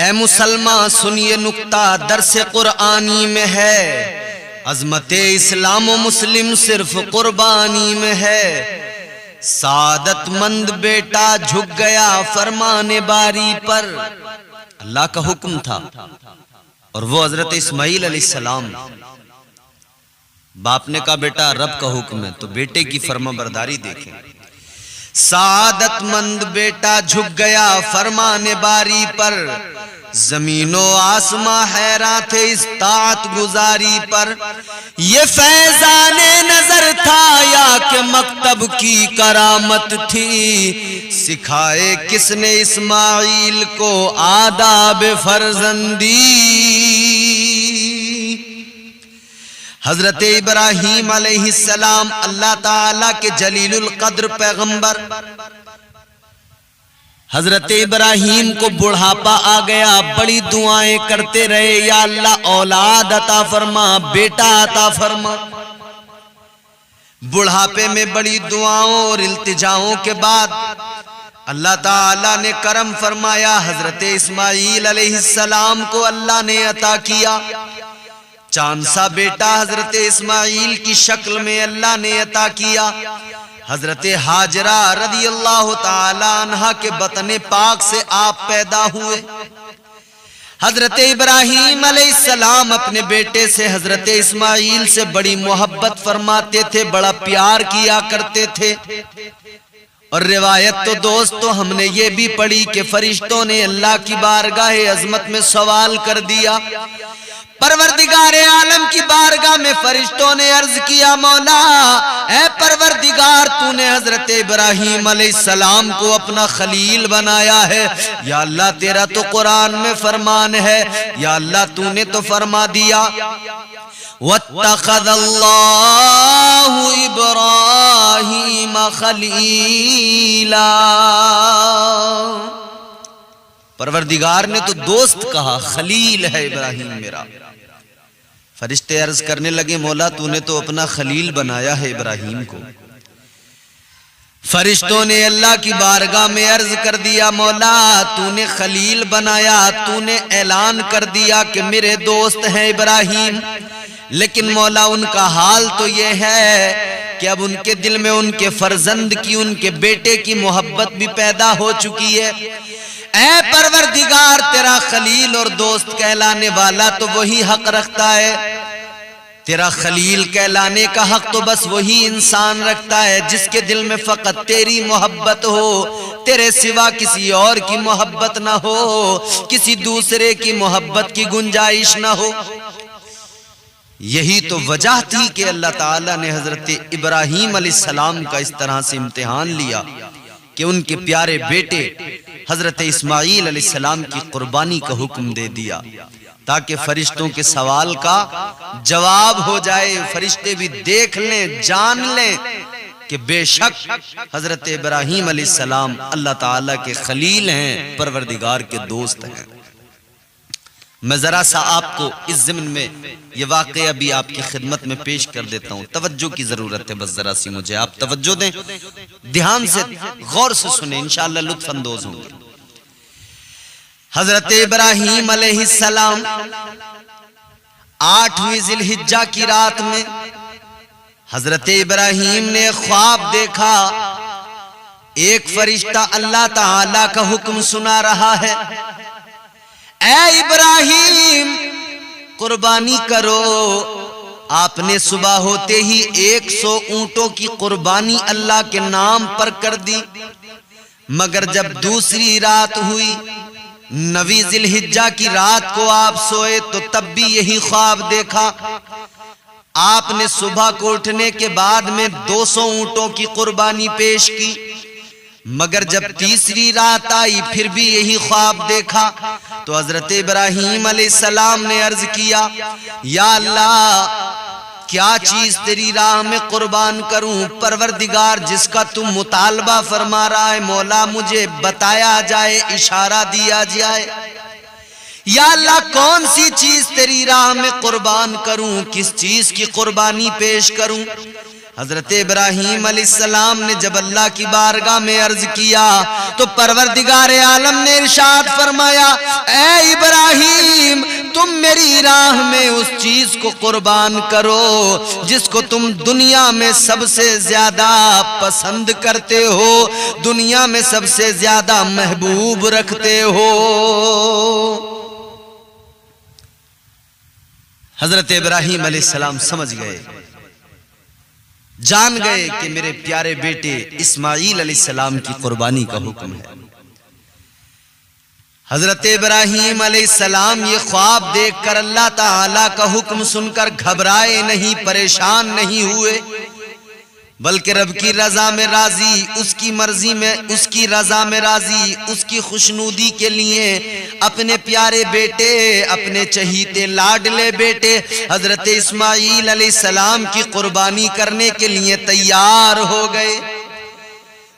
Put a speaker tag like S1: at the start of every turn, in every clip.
S1: ए मुसलमान सुनिए नुक्ता दरसे कुरआनी में है, अजमते इस्लाम व मुस्लिम सिर्फ कुर्बानी में है। सादतमंद बेटा झुक गया फरमाने बारी पर, अल्लाह का हुक्म था और वो हजरत इस्माइल अलैहिस्सलाम। बाप ने कहा बेटा रब का हुक्म है, तो बेटे की फर्माबरदारी देखें। सादतमंद बेटा झुक गया फरमाने बारी पर, जमीनो आसमां हैरान थे इस तात गुजारी पर। ये फैजाने नजर था या कि मकतब की करामत थी, सिखाए किसने इस्माइल को आदाब फर्जंदी। हजरत इब्राहीम अलैहिस्सलाम अल्लाह ताला के जलीलुल कद्र पैगंबर। हजरत इब्राहीम को बुढ़ापा आ गया, बड़ी दुआएं करते रहे, या अल्लाह औलाद अता फरमा, बेटा अता फरमा। बुढ़ापे में बड़ी दुआओं और इल्तिजाओं के बाद अल्लाह ताला ने करम फरमाया, हजरत इस्माइल अलैहिस्सलाम को अल्लाह ने अता किया। चांद सा बेटा हजरत इस्माइल की शक्ल में अल्लाह ने अता किया। हजरत हाजरा रदी अल्लाह ताला अन्हा के बतने पाक से आप पैदा हुए। हजरत इब्राहीम अलैहिस्सलाम अपने बेटे से हजरत इस्माइल से बड़ी मोहब्बत फरमाते थे, बड़ा प्यार किया करते थे। और रिवायत तो दोस्तों हमने ये भी पढ़ी कि फरिश्तों ने अल्लाह की बारगाह अजमत में सवाल कर दिया। परवरदिगार आलम की बारगाह में फरिश्तों ने अर्ज किया, मौला ऐ परवरदिगार तूने हजरत इब्राहीम अलैहिस्सलाम को अपना खलील बनाया है, या अल्लाह तेरा तो कुरान में फरमान है, या अल्लाह तूने तो फरमा दिया वत्तखज़ल्लाहु इब्राहीम खलीला। परवरदिगार ने तो दोस्त कहा, खलील है इब्राहीम मेरा। फरिश्ते अर्ज करने लगे, मौला तूने तो अपना खलील बनाया है इब्राहीम को। फरिश्तों ने अल्लाह की बारगाह में अर्ज कर दिया, मौला तूने खलील बनाया, तूने ऐलान कर दिया कि मेरे दोस्त हैं इब्राहीम, लेकिन मौला उनका हाल तो ये है कि अब उनके दिल में उनके फर्जंद की, उनके बेटे की मोहब्बत भी पैदा हो चुकी है। ऐ परवरदिगार तेरा खलील और दोस्त कहलाने वाला तो वही हक रखता है, तेरा खलील कहलाने का हक तो बस वही इंसान रखता है जिसके दिल में फकत तेरी मोहब्बत हो, तेरे सिवा किसी और की मोहब्बत ना हो, किसी दूसरे की मोहब्बत की गुंजाइश ना हो। यही तो वजह थी कि अल्लाह ताला ने हजरत इब्राहीम अलैहिस्सलाम का इस तरह से इम्तिहान लिया कि उनके प्यारे बेटे हजरत इस्माइल अलैहिस्सलाम की कुर्बानी का हुक्म दे दिया, ताकि फरिश्तों के सवाल का जवाब हो जाए, फरिश्ते भी देख लें, जान लें कि बेशक हजरत इब्राहीम अलैहिस्सलाम अल्लाह ताला के खलील हैं, परवरदिगार के दोस्त हैं। मैं जरा सा आपको इस ज़िम्न में ये वाक़या भी आपकी खिदमत में पेश कर देता हूँ। तवज्जो की जरूरत है, बस जरा सी मुझे आप तवज्जो दें, ध्यान से गौर से सुने, इंशाअल्लाह लुत्फ अंदोज होंगे। हजरत इब्राहीम अलैहिस्सलाम 8वीं जिलहिज्जा की रात में हजरत इब्राहीम ने ख्वाब देखा, एक फरिश्ता अल्लाह ताला का हुक्म सुना रहा है, ऐ इब्राहीम कुर्बानी करो। आपने सुबह होते ही 100 ऊंटों की कुर्बानी अल्लाह के नाम पर कर दी, मगर जब दूसरी रात हुई, 9वीं जिलहिज्जा की रात को आप सोए तो तब भी यही ख्वाब देखा। आपने सुबह को उठने के बाद में 200 ऊंटों की कुर्बानी पेश की, मगर जब तीसरी रात आई फिर भी यही ख्वाब देखा। तो हजरत इब्राहीम अलैहिस्सलाम ने अर्ज किया, या अल्लाह क्या चीज तेरी राह में कुर्बान करूं, परवरदिगार जिसका तुम मुतालबा फरमा रहा है, मौला मुझे बताया जाए, इशारा दिया जाए। या अल्लाह कौन सी चीज तेरी राह में कुर्बान करूं, किस चीज की कुर्बानी पेश करूं। हजरत इब्राहीम अलैहिस्सलाम ने जब अल्लाह की बारगाह में अर्ज किया तो परवरदिगार आलम ने इरशाद फरमाया, ऐ इब्राहीम, तुम मेरी राह में उस चीज को कुर्बान करो जिसको तुम दुनिया में सबसे ज्यादा पसंद करते हो, दुनिया में सबसे ज्यादा महबूब रखते हो। हजरत इब्राहीम अलैहिस्सलाम समझ गए, जान गए कि मेरे प्यारे बेटे इस्माईल अलैहिस्सलाम की कुर्बानी का हुक्म है। हजरत इब्राहीम अलैहिस्सलाम ये ख्वाब देखकर अल्लाह ताला का हुक्म सुनकर घबराए नहीं, परेशान नहीं हुए, बल्कि रब की रजा में राजी, उसकी मर्जी में, उसकी रजा में राजी, उसकी खुशनुदी के लिए अपने प्यारे बेटे, अपने चहीते लाडले बेटे हजरत इस्माईल अलैहिस्सलाम की कुर्बानी करने के लिए तैयार हो गए।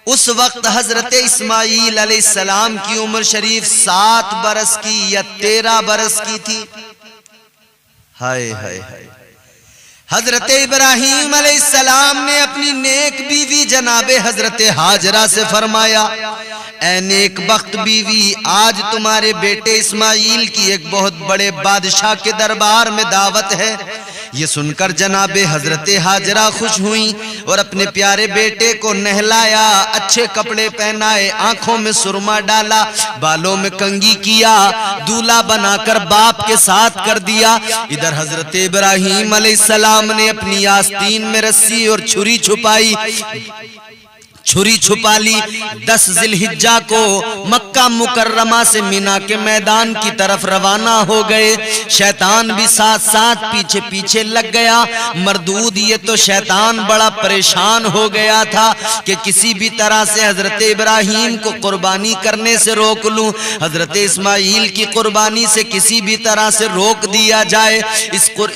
S1: उस वक्त हजरत इस्माईल अलैहिस्सलाम की उम्र शरीफ 7 बरस की या 13 बरस की थी। हाय हाय हाय। हजरत इब्राहीम अलैहिस्सलाम ने अपनी नेक बीवी जनाबे हजरत हाजरा से फरमाया, ऐ नेक बख्त बीवी, आज तुम्हारे बेटे इस्माईल की एक बहुत बड़े बादशाह के दरबार में दावत है। ये सुनकर जनाबे हजरत हाजरा खुश हुई और अपने प्यारे बेटे को नहलाया, अच्छे कपड़े पहनाए, आंखों में सुरमा डाला, बालों में कंघी किया, दूल्हा बनाकर बाप के साथ कर दिया। इधर हजरत इब्राहीम अलैहिस्सलाम ने अपनी आस्तीन में रस्सी और छुरी छुपाई, छुरी छुपा ली। 10 जिलहिज्जा को मक्का मुकर्रमा से मीना के मैदान की तरफ रवाना हो गए। शैतान भी साथ साथ पीछे पीछे लग गया। मरदूद ये तो शैतान बड़ा परेशान हो गया था कि किसी भी तरह से हजरत इब्राहीम को कुर्बानी करने से रोक लूं, हजरत इस्माईल की कुर्बानी से किसी भी तरह से रोक दिया जाए।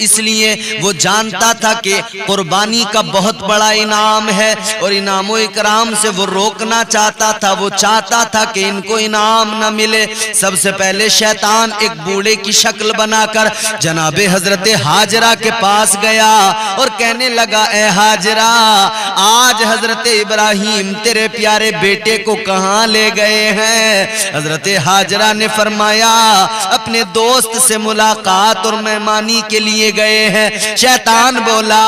S1: इसलिए वो जानता था कि कुर्बानी का बहुत बड़ा इनाम है और इनामो इकराम से वो रोकना चाहता था। वो चाहता था कि इनको इनाम न मिले। सबसे पहले शैतान एक बूढ़े की शक्ल बनाकर जनाबे हजरत हाजरा के पास गया और कहने लगा, ए हाजरा, आज हजरत इब्राहीम तेरे प्यारे बेटे को कहां ले गए हैं? हजरत हाजरा ने फरमाया, अपने दोस्त से मुलाकात और मेहमानी के लिए गए हैं। शैतान बोला,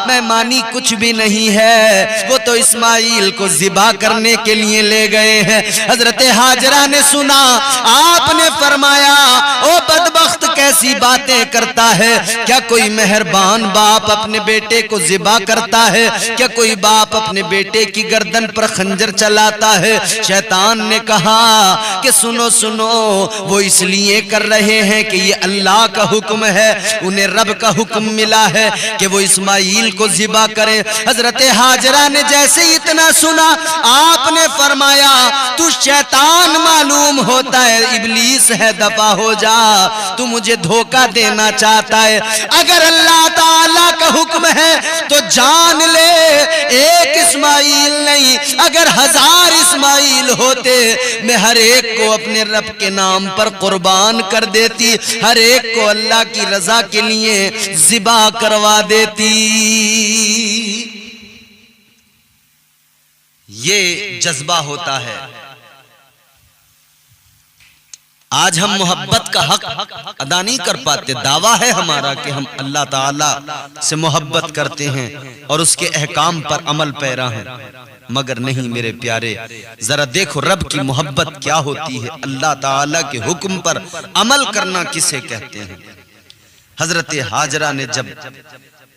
S1: मेहमानी कुछ भी नहीं है, वो तो इस्माईल को ज़िबा करने के लिए ले गए हैं। हजरत हाजरा ने सुना, आपने फरमाया, ओ बदबख्त कैसी बातें करता है? क्या कोई मेहरबान बाप अपने बेटे को ज़िबा करता है? क्या कोई बाप अपने बेटे की गर्दन पर खंजर चलाता है? शैतान ने कहा कि सुनो सुनो, वो इसलिए कर रहे हैं कि ये अल्लाह का हुक्म है, उन्हें रब का हुक्म मिला है कि वो इस्माईल को ज़िबा करें। हजरत हाजरा ने जैसे ही इतना सुना, आपने फरमाया, तू शैतान मालूम होता है, इब्लीस है, दफा हो जा, तू मुझे धोखा देना चाहता है। अगर अल्लाह ताला का हुक्म है तो जान ले, एक इस्माईल नहीं, अगर 1000 इस्माईल होते, मैं हर एक को अपने रब के नाम पर कुर्बान कर देती, हर एक को अल्लाह की रजा के लिए ज़िबा करवा देती। ये जज्बा होता है। आज हम मोहब्बत का हक अदा नहीं कर पाते। दावा है हमारा कि हम अल्लाह ताला से मोहब्बत करते हैं और उसके अहकाम पर अमल पैरा हैं, मगर नहीं मेरे प्यारे, जरा देखो रब की मोहब्बत क्या होती है। अल्लाह ताला के हुक्म पर अमल करना किसे कहते हैं? हजरत हाजरा ने जब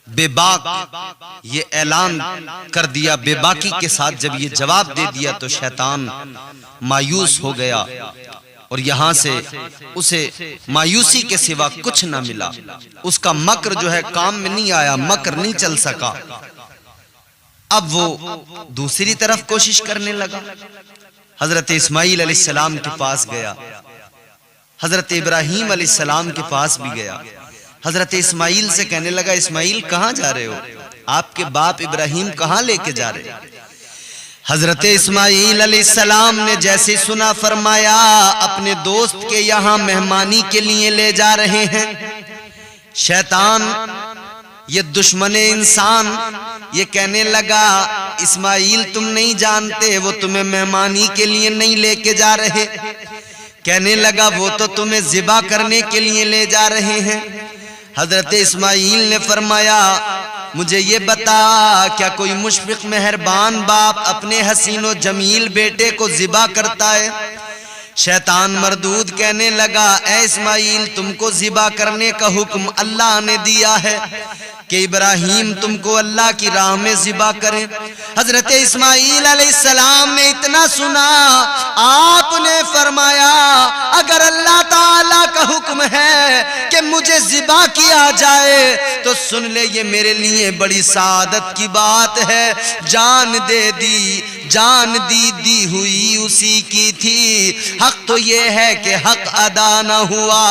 S1: बेबाक ये ऐलान कर दिया, बेबाकी के साथ जब ये जवाब दे दिया, तो शैतान मायूस हो गया और यहां से उसे मायूसी के सिवा कुछ ना मिला। उसका मकर जो है काम में नहीं आया, मकर नहीं चल सका। अब वो दूसरी तरफ कोशिश करने लगा। हजरत इस्माईल अलैहिस्सलाम के पास गया, हजरत इब्राहीम अलैहिस्सलाम के पास भी गया। हजरत इस्माईल से कहने लगा, इस्माईल कहां जा रहे हो? आपके बाप इब्राहीम कहां लेके जा रहे? हजरत इस्माईल अलैहिस्सलाम ने जैसे सुना, फरमाया, अपने दोस्त के यहाँ मेहमानी के लिए ले जा रहे हैं। शैतान ये दुश्मन इंसान ये कहने लगा, इस्माइल तुम नहीं जानते, वो तुम्हें मेहमानी के लिए नहीं लेके जा रहे। कहने लगा वो तो तुम्हें ज़िबा करने के लिए ले जा रहे हैं। हजरत इस्माइल ने फरमाया, मुझे ये बता, क्या कोई मुशफिक मेहरबान बाप अपने हसीनो जमील बेटे को ज़िबा करता है? शैतान मरदूद कहने लगा, ए इस्माइल तुमको ज़िबा करने का हुक्म अल्लाह ने दिया है कि इब्राहिम तुमको अल्लाह की राह में ज़िबा करें। हजरत इस्माइल अलैहिस्सलाम ने इतना सुना, आपने फरमाया अगर अल्लाह ताला का हुक्म है कि मुझे ज़िबा किया जाए तो सुन ले, ये मेरे लिए बड़ी सादत की बात है। जान दे दी, जान दी हुई उसी की थी। हक तो ये है कि हक अदा न हुआ।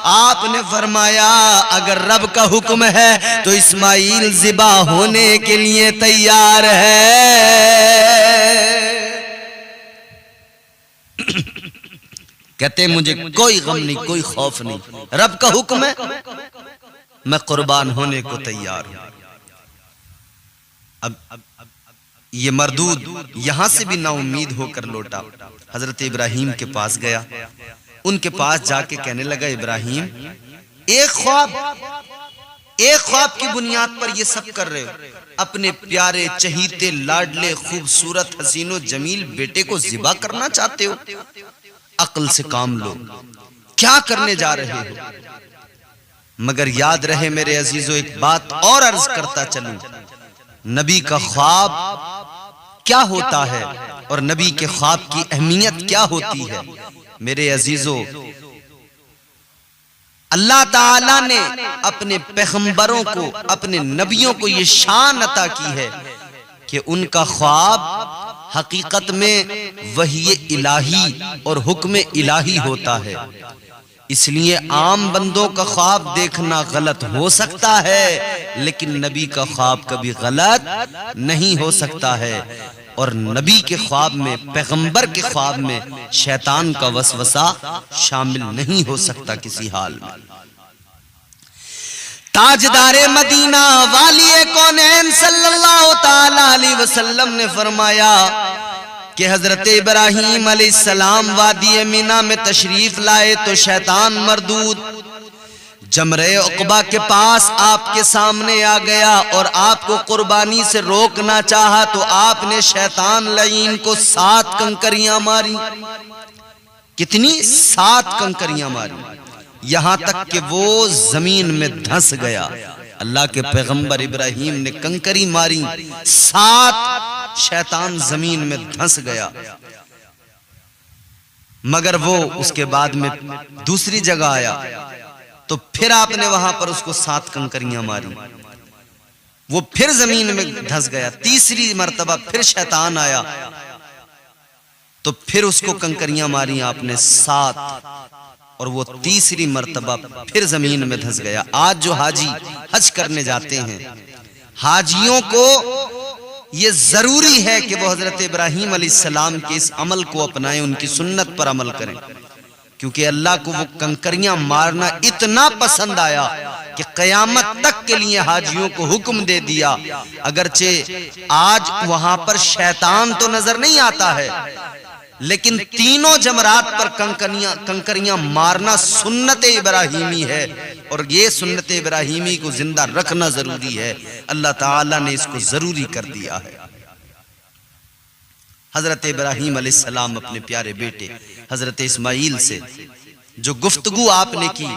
S1: आपने फरमाया अगर रब का हुक्म है तो इस्माइल ज़िबा होने के लिए तैयार है। कहते मुझे कोई गम नहीं, कोई खौफ नहीं, रब का हुक्म है, मैं कुर्बान होने को तैयार हूं। अब ये मरदूद यहां से भी नाउम्मीद होकर लौटा, हजरत इब्राहिम के पास गया। उनके पास जाके कहने लगा, इब्राहिम एक ख्वाब की बुनियाद पर ये सब कर रहे हो, अपने प्यारे चहीते लाडले खूबसूरत हसीनो जमील बेटे को ज़िबा करना चाहते हो? अक्ल से काम लो, क्या करने जा रहे हो? मगर याद रहे मेरे अजीजों, एक बात और अर्ज करता चलूं, नबी का ख्वाब क्या होता है और नबी के ख्वाब की अहमियत क्या होती है। मेरे अजीजों, अल्लाह ताला ने अपने पैगंबरों को, अपने नबियों को ये शान अता की है कि उनका ख्वाब हकीकत में वही इलाही और हुक्म इलाही होता है। इसलिए आम बंदों का ख्वाब देखना गलत हो सकता है, लेकिन नबी का ख्वाब कभी गलत नहीं हो सकता है। और नबी के ख्वाब में, पैगंबर के ख्वाब में शैतान का वसवसा शामिल नहीं हो सकता किसी हाल में। ताजदारे मदीना वाली कौनैन सल्लल्लाहु ताला अलैहि वसल्लम ने फरमाया कि हजरत इब्राहिम अलैहिस्सलाम वादी मीना में तशरीफ लाए तो शैतान मरदूद जमरे उक़बा के पास आपके सामने आ गया और आपको कुर्बानी से रोकना चाहा तो आपने शैतान लईन को 7 कंकरियां मारी। कितनी? 7 कंकरियां मारी, यहां तक कि वो जमीन में धंस गया। अल्लाह के पैगंबर इब्राहिम ने कंकरी मारी, 7 शैतान जमीन में धंस गया। मगर वो उसके बाद में दूसरी जगह आया तो फिर आपने वहां पर उसको 7 कंकरियां मारी, वो फिर जमीन में धंस गया। तीसरी मर्तबा फिर शैतान आया तो फिर उसको कंकरियां मारी आपने 7, और वो तीसरी मर्तबा फिर जमीन में धंस गया। आज जो हाजी हज करने जाते हैं, हाजियों को ये जरूरी है कि वो हजरत इब्राहिम अलैहिस्सलाम के इस अमल को अपनाएं, उनकी सुन्नत पर अमल करें, क्योंकि अल्लाह को वो कंकरियां मारना इतना पसंद आया कि कयामत तक के लिए हाजियों को हुक्म दे दिया। अगरचे आज वहां पर शैतान तो नजर नहीं आता है, लेकिन तीनों जमरात पर कंकरियां मारना सुन्नत इब्राहिमी है, और ये सुन्नत इब्राहिमी को जिंदा रखना जरूरी है। अल्लाह ताला ने इसको जरूरी कर दिया है। हजरत इब्राहिम अलैहिस्सलाम अपने प्यारे बेटे हजरत इस्माइल से जो गुफ्तगू आपने की,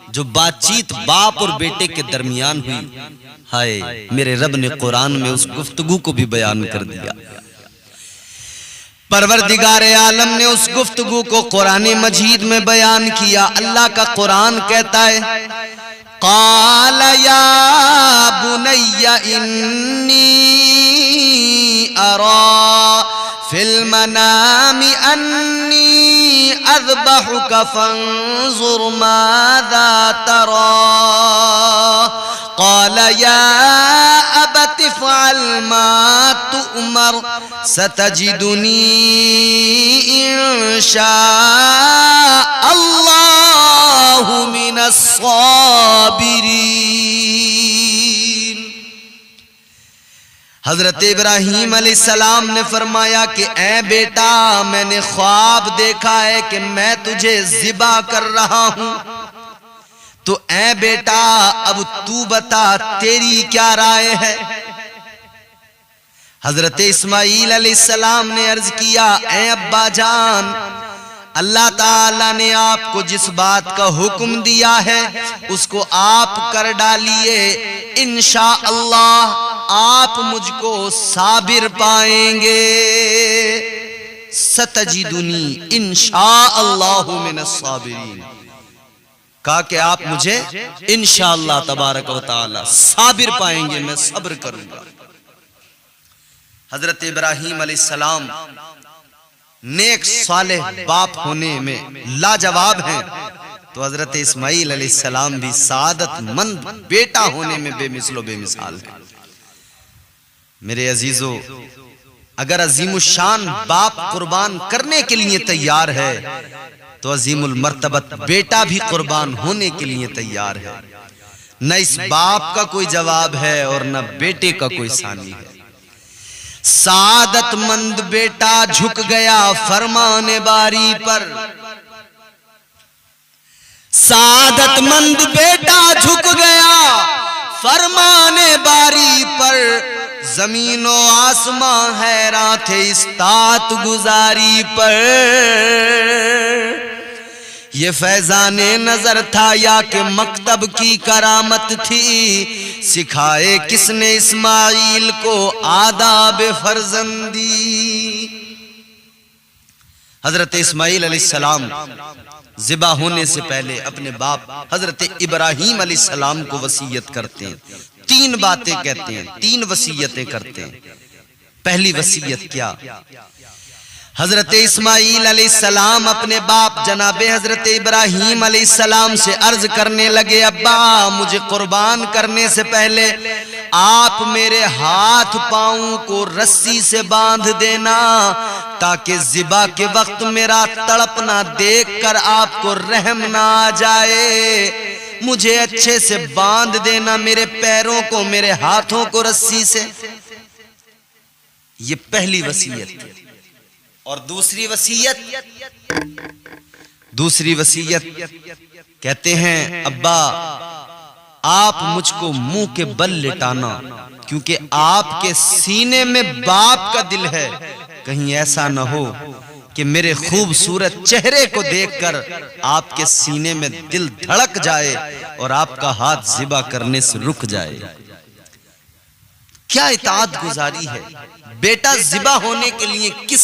S1: जो बातचीत बाप और बेटे के दरमियान हुई, हाय मेरे रब ने कुरान में उस गुफ्तगू को भी बयान कर दिया। परवरदिगारे आलम ने उस गुफ्तगू को कुरान मजीद में बयान किया। अल्लाह का कुरान कहता है, क़ाल या बुनय्या इन्नी अरा फिल मनामी अन्नी अज़बहुका फंज़ुर माज़ा तरा। क़ाल या अबत फ़अल मा तुअमर सतजिदुनी इंशा अल्लाहु मिनस साबिरीन। हजरत इब्राहीम अलैहिस्सलाम ने फरमाया कि ऐ बेटा, मैंने ख्वाब देखा है कि मैं तुझे ज़िबा कर रहा हूं, तो ऐ बेटा अब तू बता तेरी क्या राय है। हजरत इस्माईल अलैहिस्सलाम ने अर्ज किया, ऐ अब्बा जान, अल्लाह ताला ने आपको जिस बात का हुक्म दिया है उसको आप कर डालिए, इंशाअल्लाह आप मुझको साबिर पाएंगे। सतजिदुनी इंशाअल्लाहु मिनस साबिरीन। कहा कि आप मुझे इंशाअल्लाह तबारक व तआला साबिर पाएंगे, मैं सब्र करूंगा। हजरत इब्राहीम अलैहिस्सलाम नेक सालेह बाप होने में लाजवाब हैं, तो हजरत इस्माईल अलैहिस्सलाम भी सादतमंद बेटा होने में बेमिसलो बेमिसाल है। मेरे अजीजों, अगर अजीमुशान बाप कुर्बान करने के लिए तैयार है तो अजीमुल मर्तबत बेटा भी कुर्बान होने के लिए तैयार है। न इस बाप का कोई जवाब है और न बेटे का कोई सानी है। सादतमंद बेटा झुक गया फरमाने बारी पर, सादतमंद बेटा झुक गया फरमाने बारी पर, जमीनो आसमां हैरान थे इस तात गुजारी पर। ये फैजाने नजर था या कि मकतब की करामत थी, सिखाए किसने इस्माईल को आदाब फर्जंदी। हजरत इस्माईल अलैहिस्सलाम ज़िबा होने से पहले अपने बाप हजरत इब्राहीम अलैहिस्सलाम को वसीयत करते हैं, 3 बातें कहते हैं, 3 वसीयतें करते हैं। पहली वसीयत क्या? हजरत इस्माईल अलैहिस्सलाम अपने बाप जनाबे हजरत इब्राहीम अलैहिस्सलाम से अर्ज करने लगे, अब्बा मुझे कुर्बान करने से पहले आप मेरे हाथ पांव को रस्सी से बांध देना, ताकि ज़िबा के वक्त मेरा तड़पना देखकर आपको रहम ना आ जाए। मुझे अच्छे से बांध देना, मेरे पैरों को मेरे हाथों को रस्सी से। ये पहली वसीयत। और दूसरी वसीयत कहते हैं, अब्बा आप मुझको मुंह के बल लिटाना, क्योंकि आपके सीने में बाप का दिल है। कहीं ऐसा न हो कि मेरे खूबसूरत चेहरे को देखकर आपके सीने में दिल धड़क जाए और आपका हाथ ज़िबा करने से रुक जाए। क्या इताअत गुजारी है। बेटा ज़िबा होने के लिए किस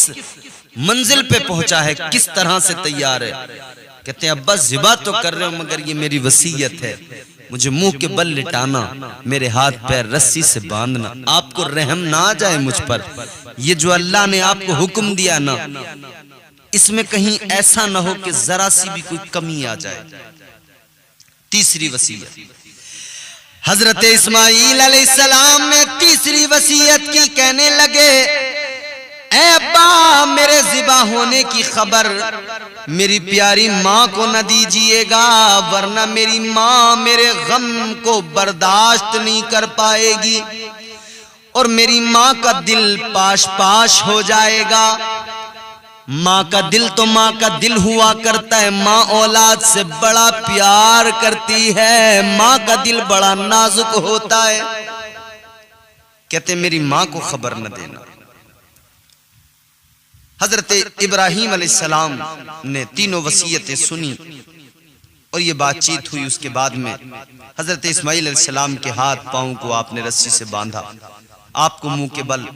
S1: मंजिल पे पहुंचा है, किस तरह से तैयार है। कहते हैं, अब्बा ज़िबा तो कर रहे हो मगर ये मेरी वसीयत है, मुझे मुंह के बल लिटाना, मेरे हाथ पैर रस्सी से बांधना, आपको रहम ना आ जाए मुझ पर। ये जो अल्लाह ने आपको हुक्म दिया ना, इसमें कहीं ऐसा ना हो कि जरा सी भी कोई कमी आ जाए। तीसरी वसीयत, हजरत इस्माईल अलैहिस्सलाम ने तीसरी वसीयत की, कहने लगे, ऐ अब्बा मेरे ज़िबा होने की खबर मेरी प्यारी माँ को न दीजिएगा, वरना मेरी माँ मेरे गम को बर्दाश्त नहीं कर पाएगी और मेरी माँ का दिल पाश पाश हो जाएगा। माँ का दिल तो माँ का दिल हुआ करता है, माँ औलाद से बड़ा प्यार करती है, माँ का दिल बड़ा नाजुक होता है। कहते मेरी माँ को खबर न देना। हजरत इब्राहीम अलैहिस्सलाम ने तीनों वसीयतें सुनी और ये बातचीत हुई। उसके बाद में हजरत इस्माईल अलैहिस्सलाम के हाथ पांव को आपने रस्सी से बांधा, आपको मुंह के बल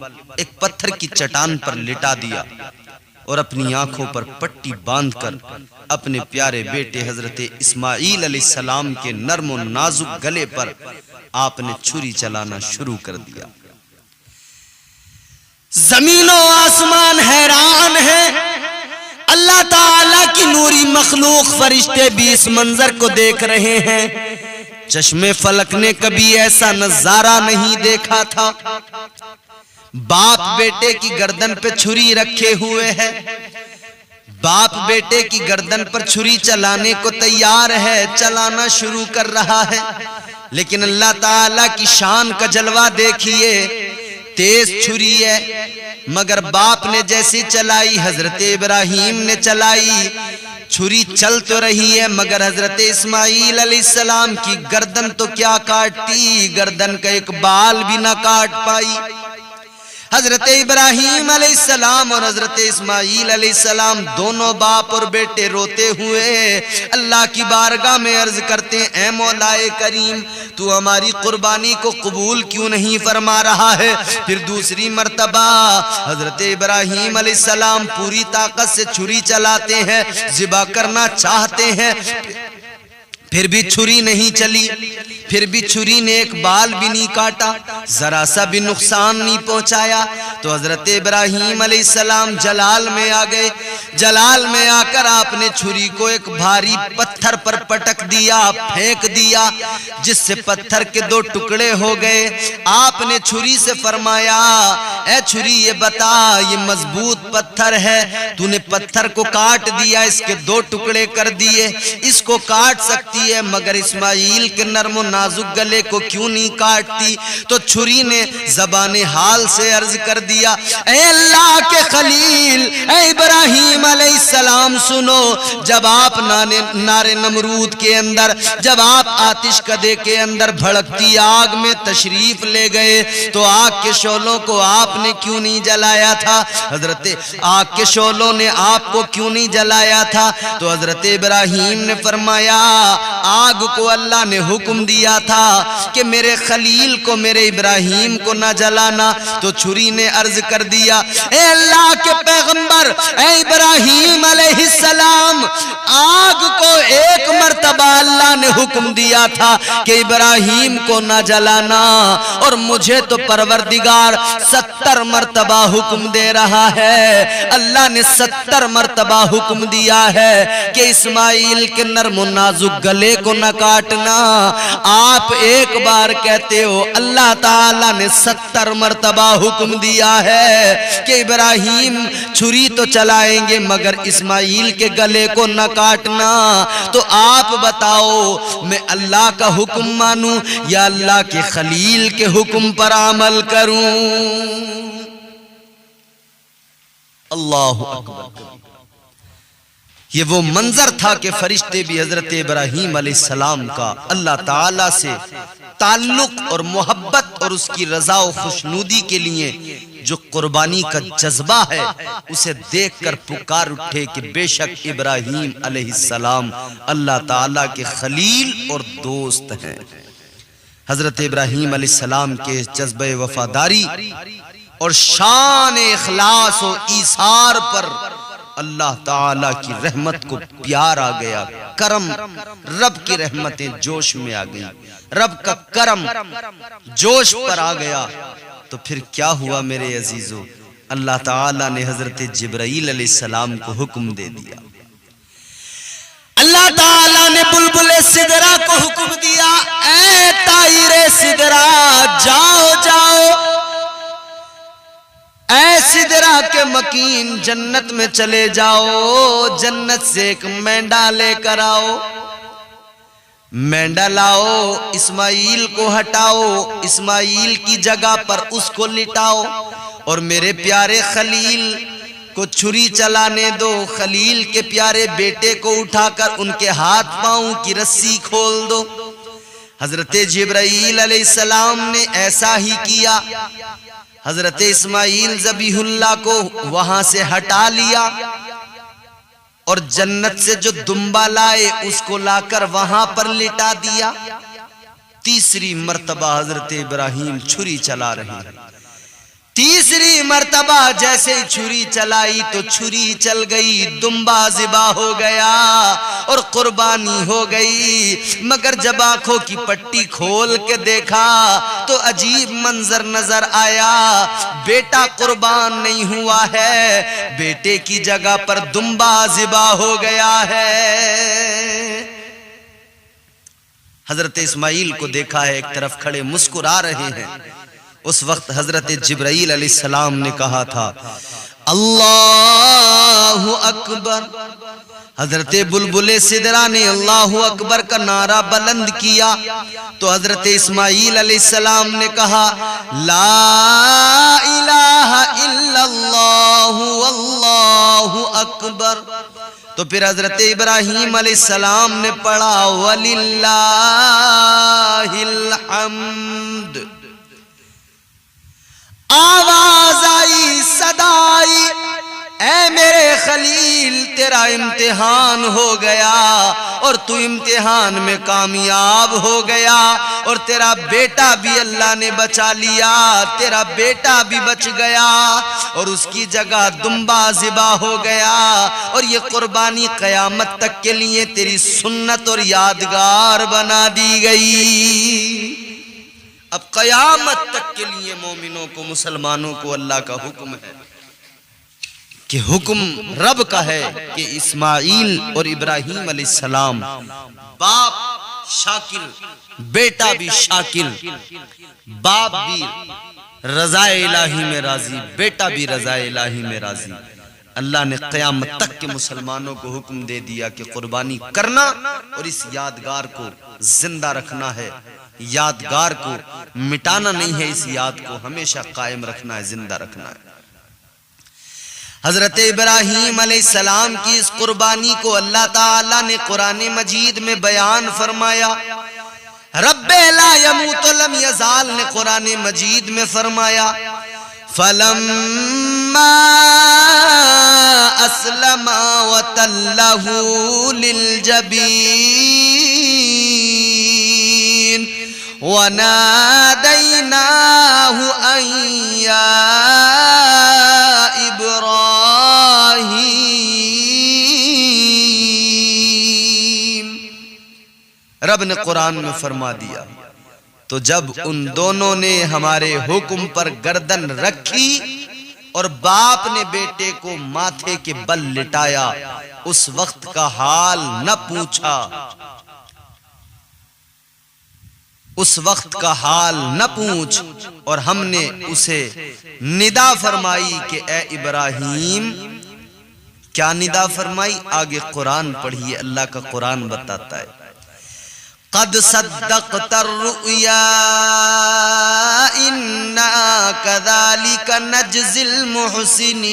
S1: एक पत्थर की चट्टान पर लिटा दिया और अपनी आंखों पर पट्टी बांधकर अपने प्यारे बेटे हजरत इस्माईल अलैहिस्सलाम के नर्म और नाजुक गले पर आपने छुरी चलाना शुरू कर दिया। जमीनो आसमान हैरान है, अल्लाह ताला की नूरी मखलूक फरिश्ते भी इस मंजर को देख रहे हैं। चश्मे फलक ने कभी ऐसा नजारा नहीं देखा था। बाप बेटे की गर्दन पे छुरी रखे हुए है, बाप बेटे की गर्दन पर छुरी चलाने को तैयार है, चलाना शुरू कर रहा है। लेकिन अल्लाह ताला की शान का जलवा देखिए तेज छुरी है, मगर बाप ने जैसी चलाई हजरत इब्राहीम ने चलाई। छुरी चल तो रही है मगर हजरत इस्माइल अलैहिस्सलाम की गर्दन तो क्या काटती, गर्दन का एक बाल भी ना काट पाई। हजरत इब्राहीम अलैहिस्सलाम और हजरत इस्माइल अलैहिस्सलाम दोनों बाप और बेटे रोते हुए अल्लाह की बारगाह में अर्ज करते हैं, ऐ मौलाए करीम, तू हमारी कुर्बानी को कबूल क्यों नहीं फरमा रहा है। फिर दूसरी मर्तबा हजरत इब्राहीम अलैहिस्सलाम पूरी ताकत से छुरी चलाते हैं, ज़िबा करना चाहते हैं, फिर भी छुरी नहीं चली, फिर भी छुरी ने एक बाल भी नहीं काटा, जरा सा भी नुकसान नहीं पहुंचाया। तो हजरत इब्राहीम अलैहिस्सलाम जलाल में आ गए। जलाल में आकर आपने छुरी को एक भारी पत्थर पर पटक दिया, फेंक दिया, जिससे पत्थर के दो टुकड़े हो गए। आपने छुरी से फरमाया, ए छुरी ये बता, ये मजबूत पत्थर है, तूने पत्थर को काट दिया, इसके दो टुकड़े कर दिए, इसको काट सकती है मगर इस्माइल के नर्म नाजुक गले को क्यों नहीं काटती। तो छुरी ने ज़बाने हाल से अर्ज कर दिया, ऐ अल्लाह के खलील, ऐ इब्राहीम अलैहिस्सलाम सुनो, जब आप नारे नमरूद के अंदर, जब आप आतिश कदे के अंदर भड़कती आग में तशरीफ ले गए तो आग के शोलों को आपने क्यों नहीं जलाया था। हजरत आग के शोलों ने आपको क्यों नहीं जलाया था। तो हजरत इब्राहीम ने फरमाया, आग को अल्लाह ने हुक्म दिया था कि मेरे खलील को, मेरे इब्राहीम को न जलाना। तो छुरी ने अर्ज कर दिया, ए अल्लाह के पैगंबर, ए इब्राहीम अलैहिस्सलाम, आग को एक मर्तबा अल्लाह ने हुक्म दिया था कि इब्राहीम को न जलाना, और मुझे तो परवरदिगार 70 मर्तबा हुक्म दे रहा है। अल्लाह ने 70 मर्तबा हुक्म दिया है कि इस्माइल के नर्म नाजुक गले को न काटना। आप एक बार कहते हो, अल्लाह ताला ने 70 मर्तबा हुक्म दिया है कि इब्राहीम छुरी तो चलाएंगे मगर इस्माइल के गले को न काटना। तो आप बताओ, मैं अल्लाह का हुक्म मानूं या अल्लाह के खलील के हुक्म पर अमल करूं। अल्लाहु अकबर। ये वो मंजर था कि फरिश्ते भी हजरत इब्राहीम अलैहिस्सलाम का अल्लाह ताला से ताल्लुक और मोहब्बत और उसकी रजा और खुशनूदी के लिए जो कुर्बानी का जज्बा है, उसे देखकर पुकार उठे कि बेशक इब्राहीम अलैहिस्सलाम अल्लाह ताला के खलील और दोस्त हैं। हजरत इब्राहीम अलैहिस्सलाम के जज्बे वफादारी और शान इखलास और ईसार पर अल्लाह ताला की रहमत को प्यार आ गया, करम, रब की रहमतें जोश में आ गई, रब का करम जोश पर आ गया। तो फिर क्या हुआ मेरे अजीजों, अल्लाह ताला ने हजरत जिब्राईल अलैहिस्सलाम को हुक्म दे दिया। अल्लाह ताला ने बुलबुले सिदरा को हुक्म दिया, ऐ ताइरे सिदरा, जाओ जाओ, ऐ सिदरा के मकीन, जन्नत में चले जाओ, जन्नत से एक मेंढा लेकर आओ, मेंढा लाओ, इस्माइल को हटाओ, इस्माइल की जगह पर उसको लिटाओ, और मेरे प्यारे खलील को छुरी चलाने दो। खलील के प्यारे बेटे को उठाकर उनके हाथ पांव की रस्सी खोल दो। हजरत जिब्राईल अलैहिस्सलाम ने ऐसा ही किया। हजरत इस्माइल ज़बीहुल्लाह को वहां से हटा लिया और जन्नत से जो दुम्बा लाए उसको लाकर वहां पर लिटा दिया। तीसरी मर्तबा हजरत इब्राहीम छुरी चला रहे हैं। तीसरी मर्तबा जैसे छुरी चलाई तो छुरी चल गई, दुम्बा ज़िबा हो गया और कुर्बानी हो गई। मगर जब आंखों की पट्टी खोल के देखा तो अजीब मंजर नजर आया। बेटा कुर्बान नहीं हुआ है, बेटे की जगह पर दुम्बा ज़िबा हो गया है। हजरत इस्माइल को देखा है, एक तरफ खड़े मुस्कुरा रहे हैं। उस वक्त हजरत जिब्राईल अलैहिस्सलाम ने कहा था, अल्लाहु अकबर, हजरत बुलबुले सिदरा ने अल्लाहु अकबर का नारा बुलंद किया तो हजरत इस्माईल अलैहिस्सलाम ने कहा ला इलाहा इल्लल्लाहु अल्लाहु अकबर। तो फिर हजरत इब्राहीम अलैहिस्सलाम ने पढ़ा वलिल्लाहिल हम्द। आवाज आई, सदा आई, ऐ मेरे खलील तेरा इम्तिहान हो गया और तू इम्तिहान में कामयाब हो गया और तेरा बेटा भी अल्लाह ने बचा लिया, तेरा बेटा भी बच गया और उसकी जगह दुम्बा ज़िबा हो गया और ये कुर्बानी क़यामत तक के लिए तेरी सुन्नत और यादगार बना दी गई। अब क़यामत तक के लिए मोमिनों को, मुसलमानों को अल्लाह का हुक्म है कि हुक्म रब का है कि इस्माईल और इब्राहीम अलैहिस्सलाम बाप शाकिर, बेटा भी शाकिर, बाप भी रज़ाए इलाही में राजी, बेटा भी रज़ाए इलाही में राजी। अल्लाह ने क़यामत तक के मुसलमानों को हुक्म दे दिया कि कुर्बानी करना और इस यादगार को जिंदा रखना है, यादगार को मिटाना नहीं है, इस याद को हमेशा कायम रखना है, जिंदा रखना है। हजरत इब्राहीम अलैहिस्सलाम की इस कुर्बानी को अल्लाह ताला ने कुरान मजीद में बयान फरमाया। रब्बे ला यमूत लम यज़ाल ने कुरान मजीद में फरमाया फलम्मा अस्लमा व तल्लहू लिल जबीन व नादैनाहु अन या इब्राहीम। रब ने कुरान में फरमा दिया तो जब उन दोनों ने हमारे हुक्म पर गर्दन रखी और बाप ने बेटे को माथे के बल लिटाया, उस वक्त का हाल न पूछा, उस वक्त का हाल न पूछ और हमने उसे निदा फरमाई कि ए इब्राहीम। क्या निदा फरमाई? आगे कुरान पढ़िए, अल्लाह का कुरान बताता है क़द सद्दक़तर रुया इन्ना कज़ालिका नज्ज़िल मुहसिनीन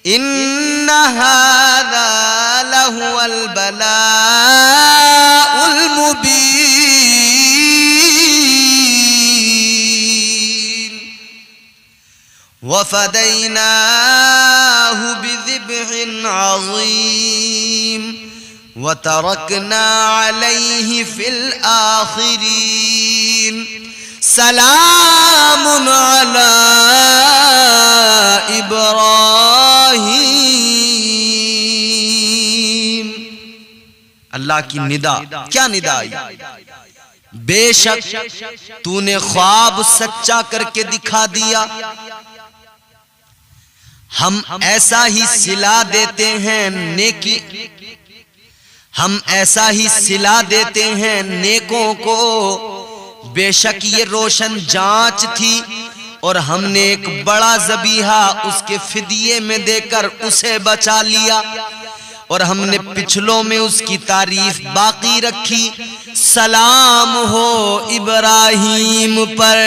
S1: इन्ना हाज़ा लहुवल बलाउल मुबीन वफ़दैनाहु बिज़िब्हिन अज़ीम वतरकना अलैहि फिल आखिरीन सलामुन अला इब्राहीम। अल्लाह की निदा, क्या निदा आई? बेशक तूने ख्वाब सच्चा करके दिखा दिया, हम ऐसा ही सिला देते हैं नेकी, हम ऐसा ही सिला देते हैं नेकों को। बेशक ये रोशन जांच थी और हमने एक बड़ा ज़बीहा उसके फिदिये में देकर उसे बचा लिया और हमने पिछलों में उसकी तारीफ बाकी रखी। सलाम हो इब्राहीम पर।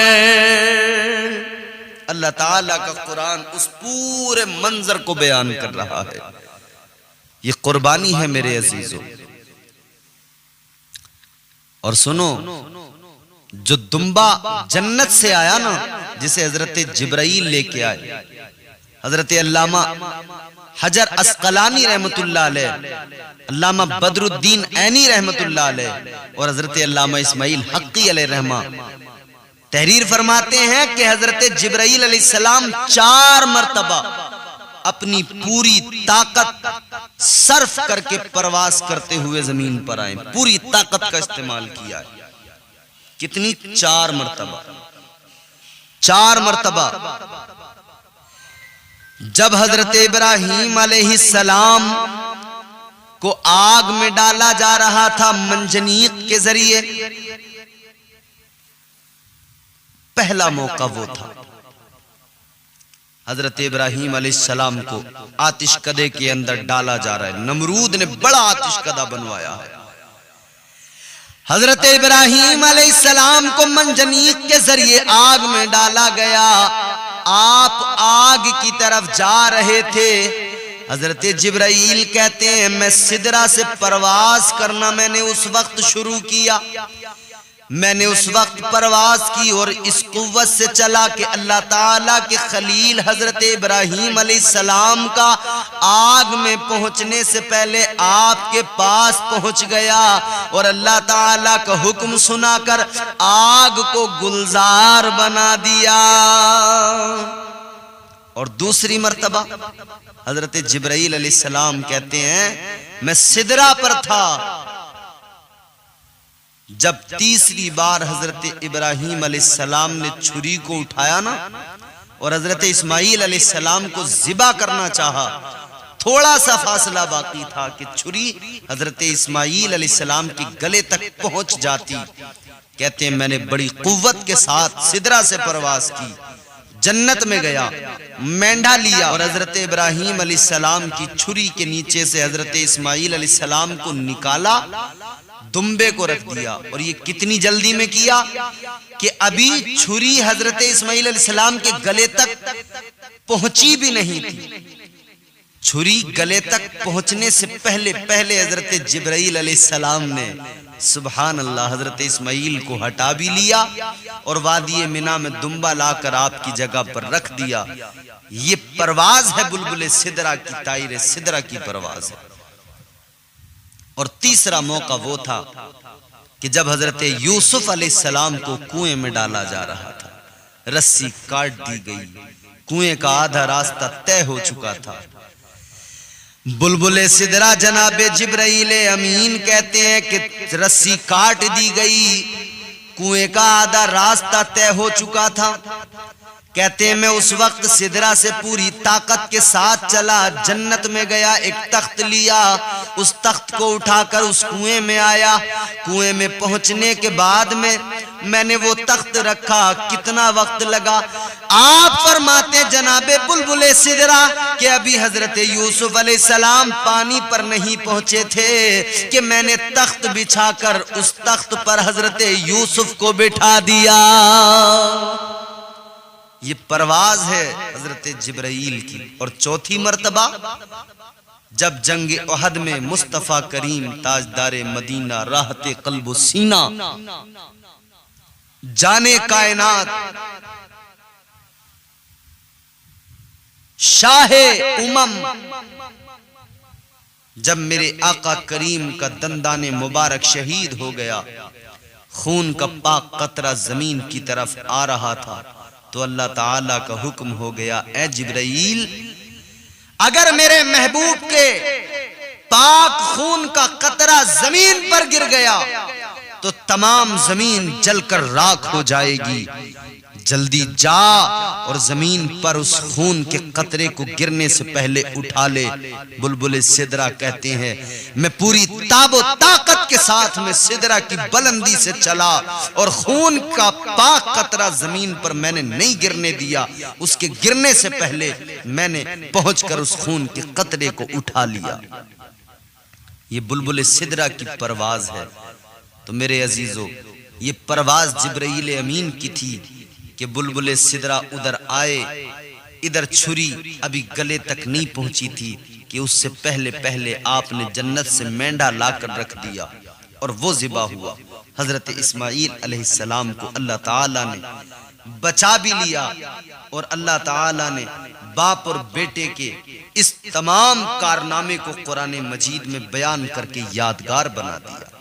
S1: अल्लाह ताला का कुरान उस पूरे मंजर को बयान कर रहा है। ये कुर्बानी है मेरे अजीजों। और सुनो, जो दुम्बा जन्नत से आया ना, जिसे हजरत जिब्राईल लेके आए, हजरत अल्लामा हजर अस्कलानी रहमतुल्लाह अलैह, अल्लामा बदरुद्दीन ऐनी रहमतुल्लाह अलैह और हजरत अल्लामा इस्माईल हक्की अलैह रहमा तहरीर फरमाते हैं कि हजरत जिब्राईल अलैहिस्सलाम 4 मर्तबा अपनी पूरी ताकत सर्फ करके प्रवास करते हुए जमीन पर आए, पूरी ताकत का इस्तेमाल किया। कितनी? 4 मर्तबा। 4 मर्तबा जब हजरत इब्राहीम अलैहिस्सलाम को आग में डाला जा रहा था मंजनीक के जरिए, पहला मौका वो था। हजरत इब्राहीम अलैहिस्सलाम को आतिशकदे के अंदर डाला जा रहा है। नमरूद ने बड़ा आतिशकदा बनवाया है। हजरत इब्राहीम अलैहिस्सलाम को मंजनीक के जरिए आग में डाला गया। आप आग की तरफ जा रहे थे। हजरत जिब्राईल कहते हैं मैं सिदरा से परवाज करना मैंने उस वक्त शुरू किया। मैंने उस वक्त परवाज की और इस कुव्वत से चला कि अल्लाह ताला के खलील हजरत इब्राहीम अलैहिस्सलाम का आग में पहुंचने से पहले आपके पास पहुंच गया और अल्लाह ताला का हुक्म सुनाकर आग को गुलजार बना दिया। और दूसरी मर्तबा हजरत जिब्राईल अलैहिस्सलाम कहते हैं मैं सिदरा पर था। जब तीसरी बार हजरत इब्राहीम अलैहिस्सलाम ने छुरी को उठाया ना और हजरत इस्माईल अलैहिस्सलाम को ज़िबा करना चाहा, थोड़ा सा फासला बाकी था कि छुरी हजरत इस्माईल अलैहिस्सलाम के गले तक पहुंच जाती। कहते हैं मैंने बड़ी कुव्वत के साथ सिदरा से परवास की, जन्नत में गया, मेंढा लिया और हजरत इब्राहीम अलैहिस्सलाम की छुरी के नीचे से हजरत इस्माईल अलैहिस्सलाम को निकाला, दुम्बे को रख दिया। और ये कितनी जल्दी में किया कि अभी छुरी हजरत इस्माईल अलैहिस्सलाम के गले तक पहुंची भी नहीं थी। छुरी गले तक पहुंचने से पहले पहले हजरत जिब्राईल अलैहिस्सलाम ने सुभान अल्लाह हजरत इस्माईल को हटा भी लिया और वादी मिना में दुम्बा लाकर आपकी जगह पर रख दिया। ये परवाज है बुलबुल सिदरा की, ताइर सिदरा की परवाज है। और तीसरा मौका वो था कि जब हजरत यूसुफ अलैहिस्सलाम को कुएं में डाला जा रहा था, रस्सी काट दी गई, कुएं का आधा रास्ता तय हो चुका था। बुलबुल सिदरा जनाबे जिब्राईल अमीन कहते हैं कि रस्सी काट दी गई, कुएं का आधा रास्ता तय हो चुका था। कहते हैं मैं उस वक्त सिदरा से पूरी ताकत के साथ चला, जन्नत में गया, एक तख्त लिया, उस तख्त को उठाकर उस कुएं में आया। कुएं में पहुंचने के बाद में मैंने वो तख्त रखा। कितना वक्त लगा? आप फरमाते जनाबे बुलबुल सिदरा कि अभी हजरत यूसुफ अलैहिस्सलाम पानी पर नहीं पहुंचे थे कि मैंने तख्त बिछाकर उस तख्त पर हजरत यूसुफ को बिठा दिया। ये परवाज है हजरत जिब्राईल की। और चौथी मर्तबा जब जंग उहद में मुस्तफा करीम ताजदारे मदीना राहते कल्बो सीना जाने कायनात शाहे उमम, जब मेरे आका करीम का दंदाने मुबारक शहीद हो गया, खून का पाक कतरा जमीन की तरफ आ रहा था, तो अल्लाह ताला का हुक्म हो गया ए जिब्राईल, अगर मेरे महबूब के पाक खून का कतरा जमीन पर गिर गया तो तमाम जमीन जलकर राख हो जाएगी। जल्दी जा और जमीन पर उस खून के कतरे को गिरने से पहले उठा ले। बुलबुल सिदरा कहते हैं मैं पूरी ताबो ताकत के साथ में सिदरा की बुलंदी से चला और खून का पाक कतरा जमीन पर मैंने नहीं गिरने दिया। उसके गिरने से पहले मैंने पहुंचकर उस खून के कतरे को उठा लिया। ये बुलबुल सिदरा की परवाज है। तो मेरे अजीजों, ये परवाज जिब्राईल अमीन की थी कि बुलबुल सिदरा उधर आए, इधर छुरी अभी गले तक नहीं पहुंची थी कि उससे पहले पहले आपने जन्नत से मेंढा लाकर रख दिया और वो ज़िबा हुआ। हजरत इस्माईल अलैहिस्सलाम को अल्लाह ताला ने बचा भी लिया और अल्लाह ताला ने बाप और बेटे के इस तमाम कारनामे को कुरान मजीद में बयान करके यादगार बना दिया।